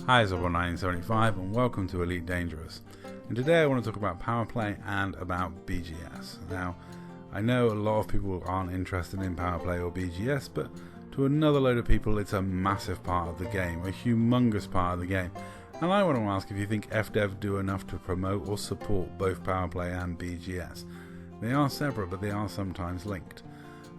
Hi, it's 1975 and welcome to Elite Dangerous. And today I want to talk about power play and about BGS. Now, I know a lot of people aren't interested in power play or BGS, but to another load of people it's a massive part of the game, a humongous part of the game. And I want to ask if you think FDEV do enough to promote or support both power play and BGS. They are separate, but they are sometimes linked.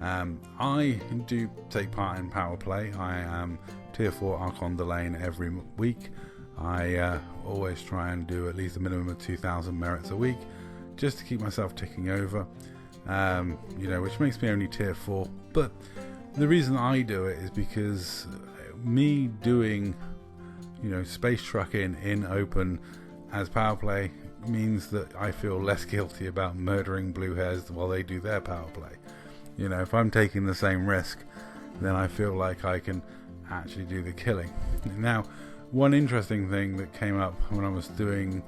I do take part in power play. I am tier 4 Archon Delane every week. I always try and do at least a minimum of 2,000 merits a week just to keep myself ticking over, which makes me only tier 4. But the reason I do it is because me doing space trucking in open as power play means that I feel less guilty about murdering blue hairs while they do their power play. If I'm taking the same risk, then I feel like I can actually do the killing. Now, one interesting thing that came up when I was doing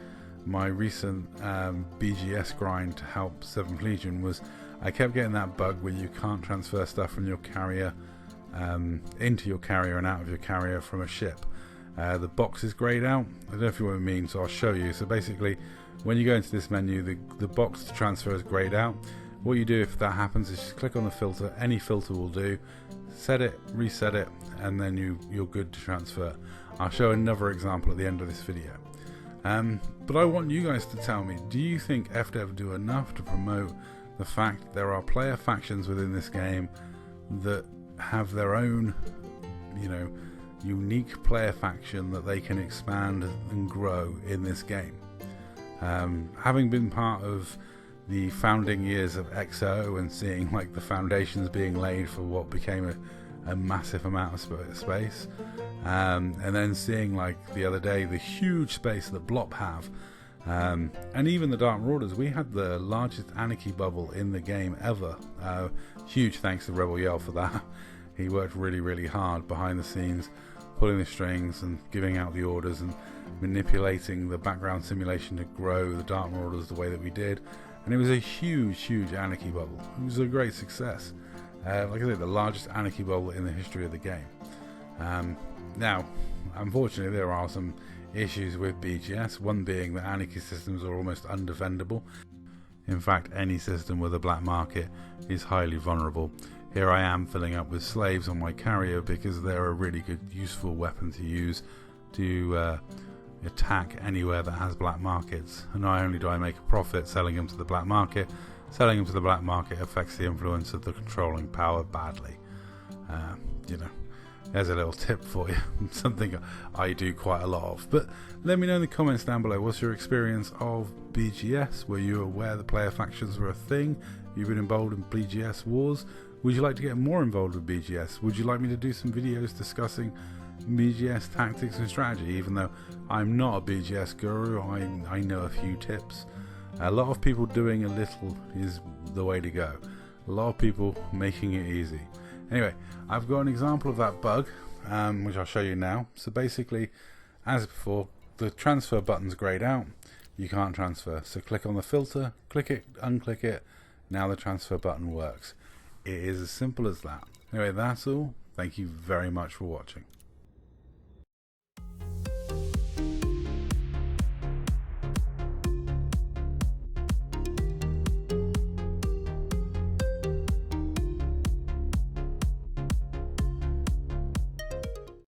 my recent BGS grind to help 7th Legion was I kept getting that bug where you can't transfer stuff from your carrier into your carrier and out of your carrier from a ship. The box is grayed out. I don't know if you know what I mean, so I'll show you. So basically, when you go into this menu, the box to transfer is grayed out. What you do if that happens is just click on the filter. Any filter will do. Set it, reset it, and then you're good to transfer. I'll show another example at the end of this video. But I want you guys to tell me, do you think FDEV do enough to promote the fact there are player factions within this game that have their own, unique player faction that they can expand and grow in this game? Having been part of the founding years of XO and seeing the foundations being laid for what became a massive amount of space, and then seeing the other day the huge space that Blop have, and even the Dark Marauders. We had the largest anarchy bubble in the game ever. Huge thanks to Rebel Yell for that. He worked really hard behind the scenes, pulling the strings and giving out the orders and manipulating the background simulation to grow the Dark Marauders the way that we did. And it was a huge anarchy bubble. It was a great success. Like I said, the largest anarchy bubble in the history of the game. Now, unfortunately, there are some issues with BGS. One being that anarchy systems are almost undefendable. In fact, any system with a black market is highly vulnerable. Here I am filling up with slaves on my carrier because they're a really good, useful weapon to use to attack anywhere that has black markets. And not only do I make a profit selling them to the black market, selling them to the black market affects the influence of the controlling power badly. There's a little tip for you, something I do quite a lot of. But let me know in the comments down below, what's your experience of BGS? Were you aware that player factions were a thing? You've been involved in BGS wars? Would you like to get more involved with BGS? Would you like me to do some videos discussing BGS tactics and strategy? Even though I'm not a BGS guru, I know a few tips. A lot of people doing a little is the way to go. A lot of people making it easy. Anyway, I've got an example of that bug, which I'll show you now. So basically, as before, the transfer button's grayed out. You can't transfer. So click on the filter, click it, unclick it. Now the transfer button works. It is as simple as that. Anyway, that's all. Thank you very much for watching.